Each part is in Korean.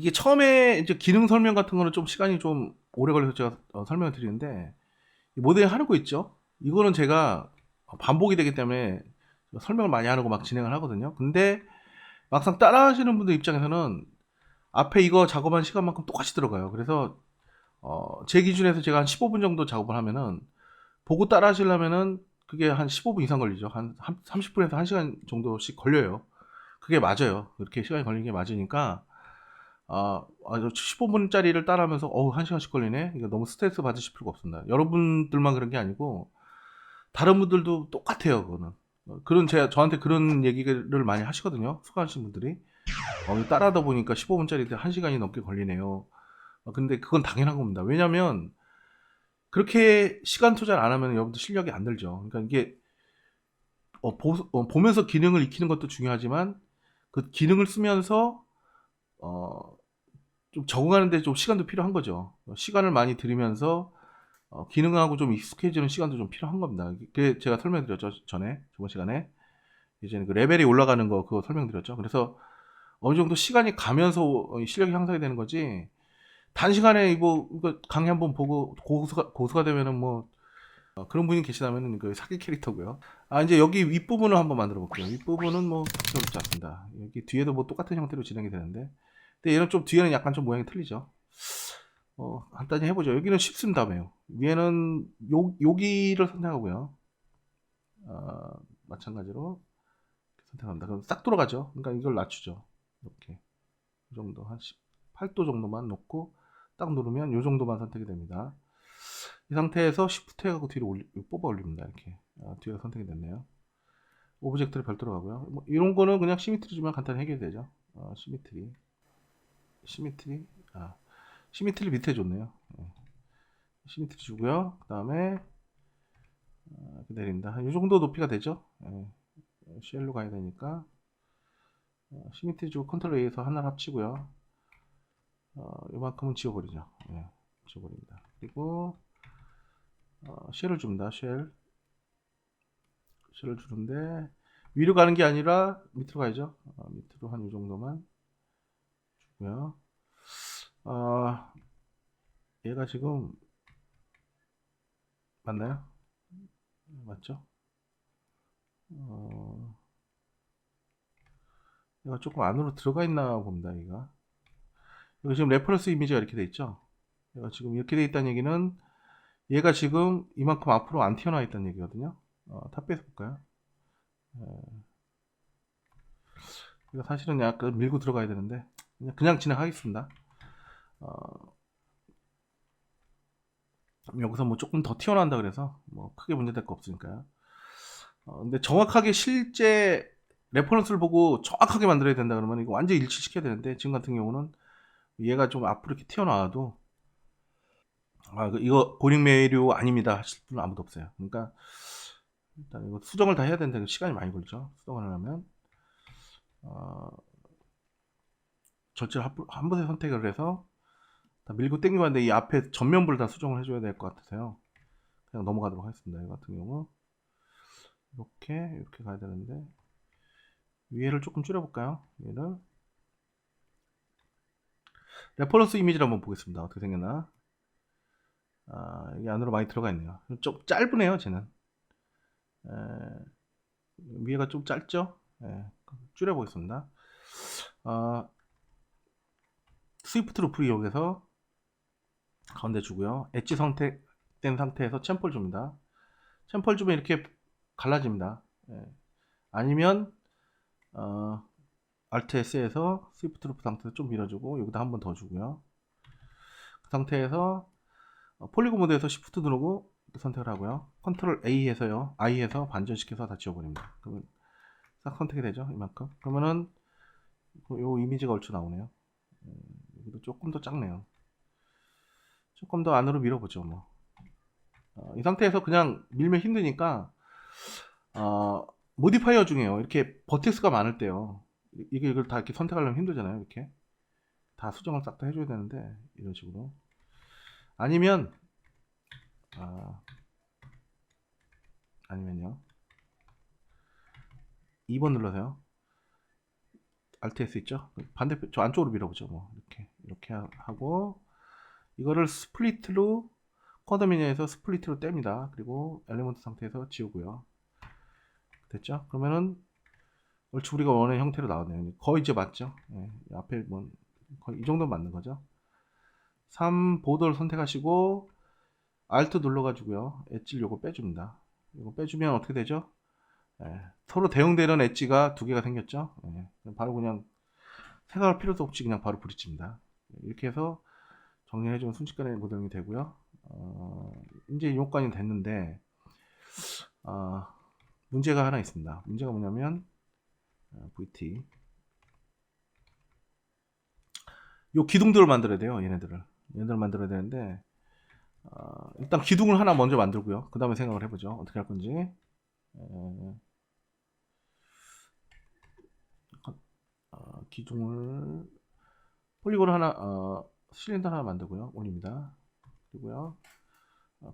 이게 처음에 이제 기능 설명 같은 거는 좀 시간이 좀 오래 걸려서 제가 설명을 드리는데 모델링 하는 거 있죠. 이거는 제가 반복이 되기 때문에 설명을 많이 안 하고 막 진행을 하거든요. 근데 막상 따라 하시는 분들 입장에서는 앞에 이거 작업한 시간만큼 똑같이 들어가요. 그래서 제 기준에서 제가 한 15분 정도 작업을 하면은 보고 따라 하시려면은 그게 한 15분 이상 걸리죠. 한 30분에서 1시간 정도씩 걸려요. 그게 맞아요. 그렇게 시간이 걸리는 게 맞으니까 15분짜리를 따라하면서 1시간씩 걸리네. 이거 너무 스트레스 받으실 필요가 없습니다. 여러분들만 그런 게 아니고 다른 분들도 똑같아요. 그거는. 그런 저한테 그런 얘기를 많이 하시거든요. 수강하신 분들이. 따라하다 보니까 15분짜리 1시간이 넘게 걸리네요. 근데 그건 당연한 겁니다. 왜냐면 그렇게 시간 투자를 안 하면 여러분들 실력이 안 늘죠. 그러니까 이게 보면서 기능을 익히는 것도 중요하지만 그 기능을 쓰면서 어, 좀 적응하는 데 좀 시간도 필요한 거죠. 시간을 많이 들이면서 기능하고 좀 익숙해지는 시간도 좀 필요한 겁니다. 그게 제가 설명드렸죠. 저번 시간에. 이제는 그 레벨이 올라가는 거 그거 설명드렸죠. 그래서 어느 정도 시간이 가면서 실력이 향상이 되는 거지. 단시간에 이거 강의 한번 보고 고수가 되면은 뭐 그런 분이 계시다면은 그 사기 캐릭터고요. 이제 여기 윗부분을 한번 만들어 볼게요. 윗부분은 뭐 그렇게 어렵지 않습니다. 여기 뒤에도 뭐 똑같은 형태로 진행이 되는데, 근데 얘는 좀 뒤에는 약간 좀 모양이 틀리죠. 간단히 해보죠. 여기는 쉽습니다, 매우. 위에는 여기를 선택하고요. 마찬가지로 선택합니다. 그럼 싹 돌아가죠. 그러니까 이걸 낮추죠. 이렇게 이 정도 한 18도 정도만 놓고 딱 누르면 이 정도만 선택이 됩니다. 이 상태에서 Shift 해가고 뒤로 뽑아 올립니다. 이렇게 뒤가 선택이 됐네요. 오브젝트를 별도로 가고요. 뭐 이런 거는 그냥 시미트리 주면 간단히 해결이 되죠. 시미트리, 아, 시미트리 밑에 줬네요. 시미트리 주고요. 그 다음에 내린다. 이 정도 높이가 되죠. 쉘로 가야 되니까 시미트리 주고 컨트롤 A에서 하나를 합치고요. 이만큼은 지워버리죠. 지워버립니다. 그리고 쉘을 줍니다. 쉘을 주는데 위로 가는 게 아니라 밑으로 가야죠. 밑으로 한 이 정도만 주고요. 얘가 지금 맞나요? 맞죠? 얘가 조금 안으로 들어가 있나 봅니다. 여기 지금 레퍼런스 이미지가 이렇게 돼 있죠. 얘가 지금 이렇게 돼 있다는 얘기는 얘가 지금 이만큼 앞으로 안 튀어나와 있다는 얘기거든요. 탑배에서 볼까요? 이거 사실은 약간 밀고 들어가야 되는데 그냥 진행하겠습니다. 여기서 뭐 조금 더 튀어나온다 그래서 뭐 크게 문제될 거 없으니까요. 근데 정확하게 실제 레퍼런스를 보고 정확하게 만들어야 된다 그러면 이거 완전 일치시켜야 되는데 지금 같은 경우는 얘가 좀 앞으로 이렇게 튀어나와도 이거 고링 메이류 아닙니다 하실 분은 아무도 없어요. 그러니까 일단 이거 수정을 다 해야 되는데 시간이 많이 걸리죠. 수정을 하려면 전체를 한 번에 선택을 해서 다 밀고 땡기고 하는데 이 앞에 전면부를 다 수정을 해줘야 될 것 같아서요. 그냥 넘어가도록 하겠습니다. 이 같은 경우 이렇게 가야 되는데 위에를 조금 줄여볼까요? 위를 레퍼런스 이미지를 한번 보겠습니다. 어떻게 생겼나? 이 안으로 많이 들어가 있네요. 좀 짧으네요, 쟤는. 위에가 좀 짧죠? 줄여보겠습니다. 스위프트 루프 이용해서 가운데 주고요. 엣지 선택된 상태에서 챔플 줍니다. 챔플 주면 이렇게 갈라집니다. 아니면 Alt S에서 스위프트 루프 상태에서 좀 밀어주고 여기다 한 번 더 주고요. 그 상태에서 폴리곤 모드에서 Shift 누르고 선택을 하고요. 컨트롤 A에서요. I에서 반전시켜서 다 지워버립니다. 그러면 싹 선택이 되죠. 이만큼. 그러면은 요 이미지가 얼추 나오네요. 여기도 조금 더 작네요. 조금 더 안으로 밀어보죠. 뭐. 이 상태에서 그냥 밀면 힘드니까 모디파이어 중에요. 이렇게 버텍스가 많을 때요. 이걸 다 이렇게 선택하려면 힘들잖아요. 이렇게 다 수정을 싹 다 해줘야 되는데 이런 식으로 아니면 아니면요 2번 눌러서요. Alt S 있죠? 반대편 저 안쪽으로 밀어보죠. 뭐 이렇게 하고 이거를 스플릿로 코드 메뉴에서 스플릿로 뗍니다. 그리고 엘리먼트 상태에서 지우고요. 됐죠? 그러면은 얼추 우리가 원하는 형태로 나오네요. 거의 이제 맞죠? 예, 앞에 뭐 거의 이 정도 맞는 거죠. 3 보더를 선택하시고 Alt 눌러가지고요. 엣지를 요거 빼줍니다. 이거 빼주면 어떻게 되죠? 예, 서로 대응되는 엣지가 두 개가 생겼죠. 예, 바로 그냥 생각할 필요도 없이 그냥 바로 브릿지입니다. 이렇게 해서 정리해주면 순식간에 모델링이 되고요. 이제 요건이 됐는데 문제가 하나 있습니다. 문제가 뭐냐면 VT 요 기둥들을 만들어야 돼요. 얘네들을 만들어야 되는데 일단 기둥을 하나 먼저 만들고요. 그 다음에 생각을 해보죠. 어떻게 할 건지. 기둥을 폴리곤 하나 실린더 하나 만들고요. 올립니다. 그리고요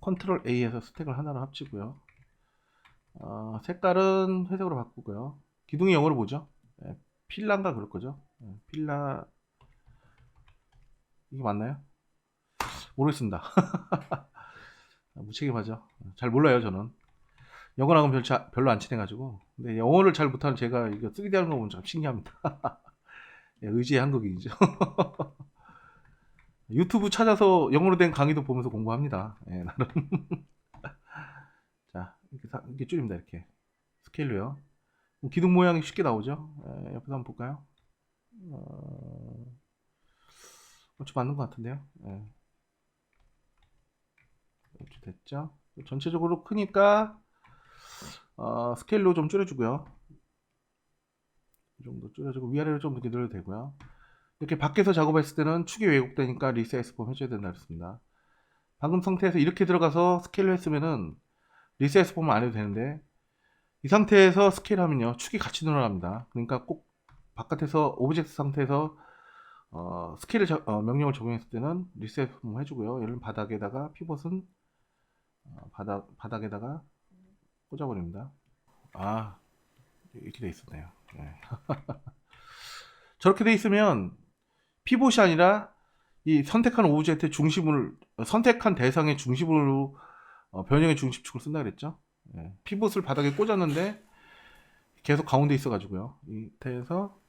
컨트롤 A에서 스택을 하나로 합치고요. 색깔은 회색으로 바꾸고요. 기둥이 영어로 뭐죠? 필라인가 그럴 거죠. 필라 이게 맞나요? 모르겠습니다. 무책임하죠. 잘 몰라요 저는. 영어랑은 별로 안 친해가지고. 근데 영어를 잘 못하는 제가 이거 3D 하는 거 보면 참 신기합니다. 의지의 한국인이죠. 유튜브 찾아서 영어로 된 강의도 보면서 공부합니다. 나름. 자, 이렇게 줄입니다. 이렇게 스케일로요. 기둥 모양이 쉽게 나오죠. 옆에서 한번 볼까요? 얼추 맞는 것 같은데요. 얼추 됐죠. 전체적으로 크니까 스케일로 좀 줄여주고요. 이 정도 줄여주고 위아래로 좀 이렇게 늘려도 되고요. 이렇게 밖에서 작업했을 때는 축이 왜곡되니까 리셋스폼 해줘야 된다 그랬습니다. 방금 상태에서 이렇게 들어가서 스케일을 했으면은 리셋스폼을 안 해도 되는데 이 상태에서 스케일 하면요 축이 같이 늘어납니다. 그러니까 꼭 바깥에서 오브젝트 상태에서 스케일 명령을 적용했을 때는 리셋폼 해주고요. 얘를 바닥에다가 피벗은 바닥에다가 꽂아버립니다. 이렇게 돼 있었네요. 네. 저렇게 돼 있으면 피봇이 아니라 이 선택한 오브젝트의 중심을 선택한 대상의 중심으로 변형의 중심축을 쓴다 그랬죠. 피봇을 바닥에 꽂았는데 계속 가운데 있어 가지고요. 이 상태에서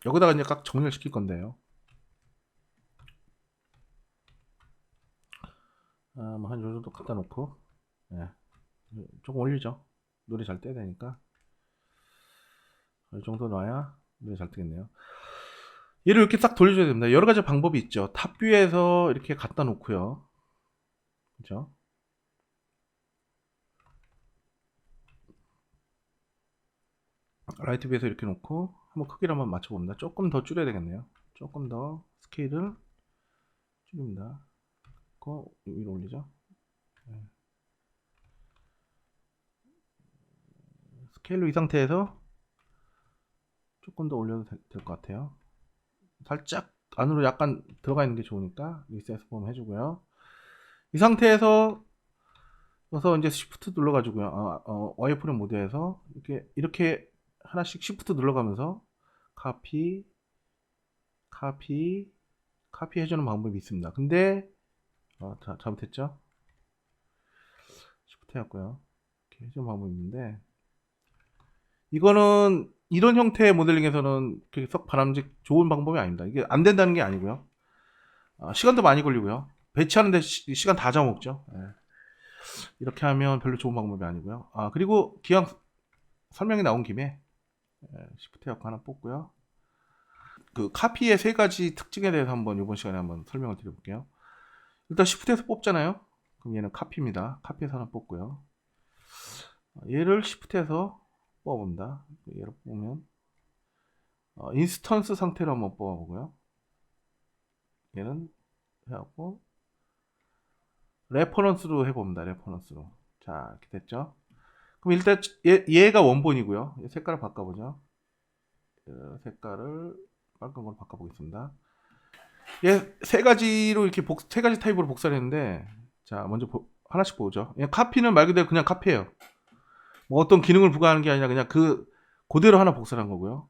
여기다가 이제 각 정렬 시킬 건데요. 뭐 한 요 정도 갖다 놓고 조금 올리죠. 노래 잘 떼야 되니까 이 정도 놔야 노래 잘 뜨겠네요. 얘를 이렇게 싹 돌려줘야 됩니다. 여러 가지 방법이 있죠. 탑뷰에서 이렇게 갖다 놓고요. 그죠? 라이트 뷰에서 이렇게 놓고 한번 크기를 한번 맞춰봅니다. 조금 더 줄여야 되겠네요. 조금 더 스케일을 줄입니다. 그 위로 올리죠. 스케일로 이 상태에서 조금 더 올려도 될 것 같아요. 살짝 안으로 약간 들어가 있는 게 좋으니까 리셋 폼 해주고요. 이 상태에서 이제 Shift 눌러가지고요. 와이어프레임 모드에서 이렇게 하나씩 Shift 눌러가면서 카피 해주는 방법이 있습니다. 근데 잘못했죠? Shift 해왔고요. 이렇게 해주는 방법이 있는데 이거는 이런 형태의 모델링에서는 그렇게 썩 좋은 방법이 아닙니다. 이게 안 된다는 게 아니고요. 시간도 많이 걸리고요. 배치하는데 시간 다 잡아먹죠. 이렇게 하면 별로 좋은 방법이 아니고요. 그리고 기왕 설명이 나온 김에 Shift 해갖고 하나 뽑고요. 그 카피의 세 가지 특징에 대해서 한번 이번 시간에 한번 설명을 드려볼게요. 일단 Shift에서 뽑잖아요. 그럼 얘는 카피입니다. 카피에서 하나 뽑고요. 얘를 Shift에서 뽑아봅니다. 얘를 보면 인스턴스 상태로 한번 뽑아보고요. 얘는 해갖고 레퍼런스로 해봅니다. 레퍼런스로. 자, 이렇게 됐죠. 그럼 일단 얘가 원본이고요. 색깔을 바꿔보죠. 색깔을 빨간 걸로 바꿔보겠습니다. 얘 세 가지로 이렇게 세 가지 타입으로 복사를 했는데, 자, 먼저 하나씩 보죠. 카피는 말 그대로 그냥 카피예요. 뭐 어떤 기능을 부과하는 게 아니라 그냥 그대로 하나 복사한 거고요.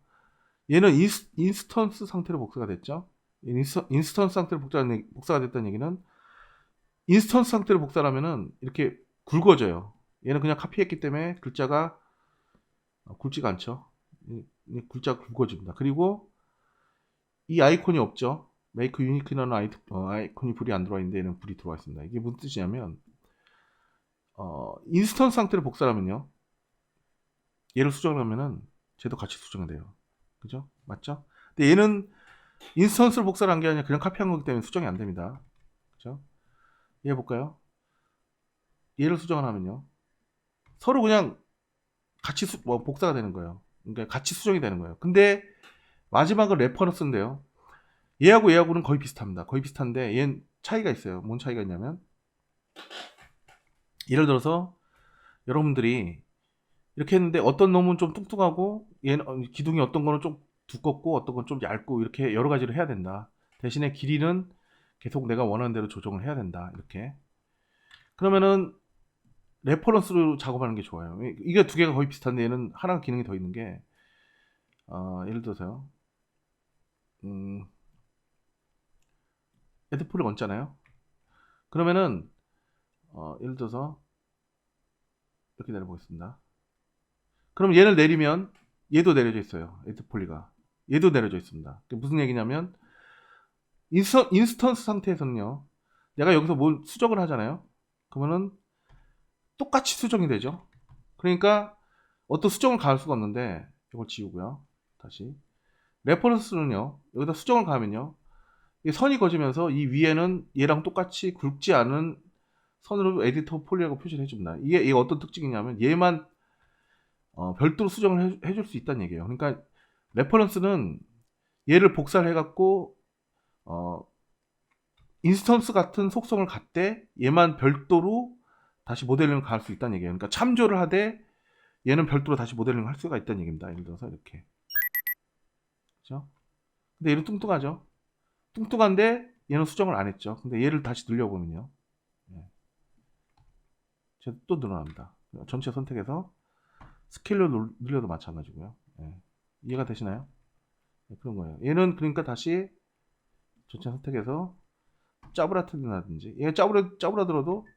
얘는 인스턴스 상태로 복사가 됐죠. 인스턴스 상태로 복사가 됐다는 얘기는 인스턴스 상태로 복사하면은 이렇게 굵어져요. 얘는 그냥 카피했기 때문에 글자가 굵지가 않죠. 글자가 굵어집니다. 그리고 이 아이콘이 없죠. 메이크 유니크라는 아이콘이 불이 안 들어와 있는데 얘는 불이 들어와 있습니다. 이게 무슨 뜻이냐면 인스턴스 상태로 복사하면요. 얘를 수정을 하면은 쟤도 같이 수정이 돼요. 그죠? 맞죠? 근데 얘는 인스턴스를 복사를 한 게 아니라 그냥 카피한 거기 때문에 수정이 안 됩니다. 그죠? 얘 볼까요? 얘를 수정을 하면요. 서로 그냥 같이 복사가 되는 거예요. 그러니까 같이 수정이 되는 거예요. 근데 마지막은 레퍼런스인데요. 얘하고는 거의 비슷합니다. 거의 비슷한데 얘는 차이가 있어요. 뭔 차이가 있냐면 예를 들어서 여러분들이 이렇게 했는데 어떤 놈은 좀 뚱뚱하고 얘는 기둥이 어떤 거는 좀 두껍고 어떤 건 좀 얇고 이렇게 여러 가지를 해야 된다. 대신에 길이는 계속 내가 원하는 대로 조정을 해야 된다. 이렇게. 그러면은 레퍼런스로 작업하는 게 좋아요. 이게 두 개가 거의 비슷한데 얘는 하나 기능이 더 있는 게 예를 들어서요. 에드폴을 얹잖아요. 그러면은 예를 들어서 이렇게 내려보겠습니다. 그럼 얘를 내리면 얘도 내려져 있어요. 에드폴리가. 얘도 내려져 있습니다. 무슨 얘기냐면 인스턴스 상태에서는요. 내가 여기서 뭘 수정을 하잖아요. 그러면은 똑같이 수정이 되죠. 그러니까 어떤 수정을 가할 수가 없는데 이걸 지우고요. 다시 레퍼런스는요. 여기다 수정을 가면요. 이 선이 거지면서 이 위에는 얘랑 똑같이 굵지 않은 선으로 에디터 폴리라고 표시를 해줍니다. 이게 어떤 특징이냐면 얘만 별도로 수정을 해줄 수 있다는 얘기예요. 그러니까 레퍼런스는 얘를 복사를 해갖고 인스턴스 같은 속성을 갖되 얘만 별도로 다시 모델링을 가할 수 있다는 얘기예요. 그러니까 참조를 하되 얘는 별도로 다시 모델링을 할 수가 있다는 얘기입니다. 예를 들어서 이렇게. 그렇죠? 근데 얘는 뚱뚱하죠. 뚱뚱한데 얘는 수정을 안 했죠. 근데 얘를 다시 늘려보면요. 또 늘어납니다. 전체 선택해서 스케일로 늘려도 마찬가지고요. 이해가 되시나요? 그런 거예요. 얘는 그러니까 다시 전체 선택해서 짜부라트라든지 얘 짜부라들어도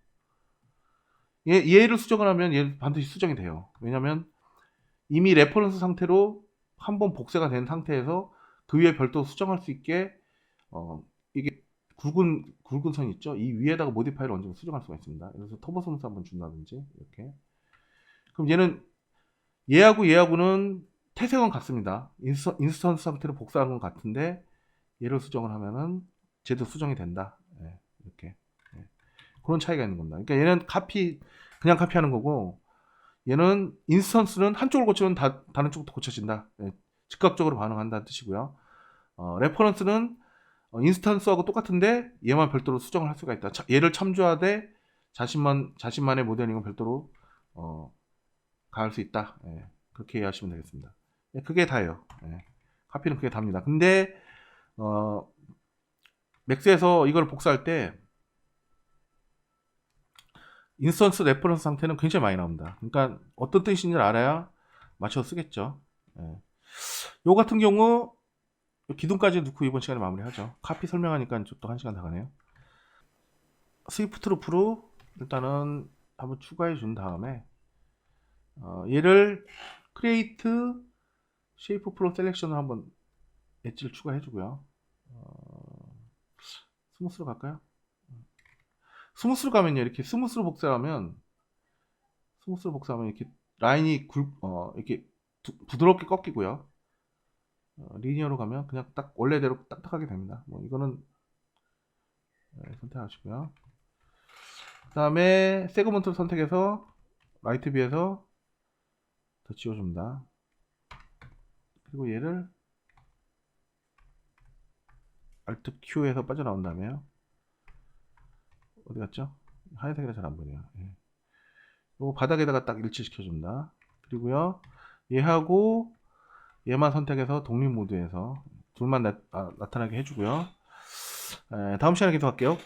얘를 수정을 하면 얘 반드시 수정이 돼요. 왜냐면 이미 레퍼런스 상태로 한번 복사가 된 상태에서 그 위에 별도 수정할 수 있게 이게 굵은 선 있죠? 이 위에다가 모디파이를 얹으면 수정할 수가 있습니다. 그래서 터보 스무스 한번 준다든지 이렇게. 그럼 얘하고는 태생은 같습니다. 인스턴스 상태로 복사한 건 같은데 얘를 수정을 하면은 쟤도 수정이 된다. 이렇게. 그런 차이가 있는 겁니다. 그러니까 얘는 그냥 카피하는 거고 얘는 인스턴스는 한쪽을 고치면 다른 쪽도 고쳐진다. 즉각적으로 반응한다는 뜻이고요. 레퍼런스는 인스턴스하고 똑같은데 얘만 별도로 수정을 할 수가 있다. 얘를 참조하되 자신만의 모델링은 별도로 가할 수 있다. 그렇게 이해하시면 되겠습니다. 그게 다예요. 카피는 그게 답니다. 근데 맥스에서 이걸 복사할 때 인스턴스 레퍼런스 상태는 굉장히 많이 나옵니다. 그러니까 어떤 뜻인지를 알아야 맞춰서 쓰겠죠. 요 같은 경우 기둥까지 넣고 이번 시간에 마무리하죠. 카피 설명하니까 또 1시간 다 가네요. 스위프트 루프로 일단은 한번 추가해 준 다음에 얘를 크리에이트 쉐이프 프로 셀렉션을 한번 엣지를 추가해 주고요. 스무스로 갈까요? 스무스로 가면요. 이렇게 스무스로 복사하면 이렇게 라인이 이렇게 부드럽게 꺾이고요. 리니어로 가면 그냥 딱 원래대로 딱딱하게 됩니다. 뭐 이거는 선택하시고요. 그 다음에 세그먼트를 선택해서 라이트 뷰에서 더 지워줍니다. 그리고 얘를 Alt Q에서 빠져나온 다음에요. 어디 갔죠? 하얀색이라 잘 안 보이네요. 요 바닥에다가 딱 일치시켜줍니다. 그리고요, 얘하고 얘만 선택해서 독립 모드에서 둘만 나타나게 해주고요. 다음 시간에 계속 할게요.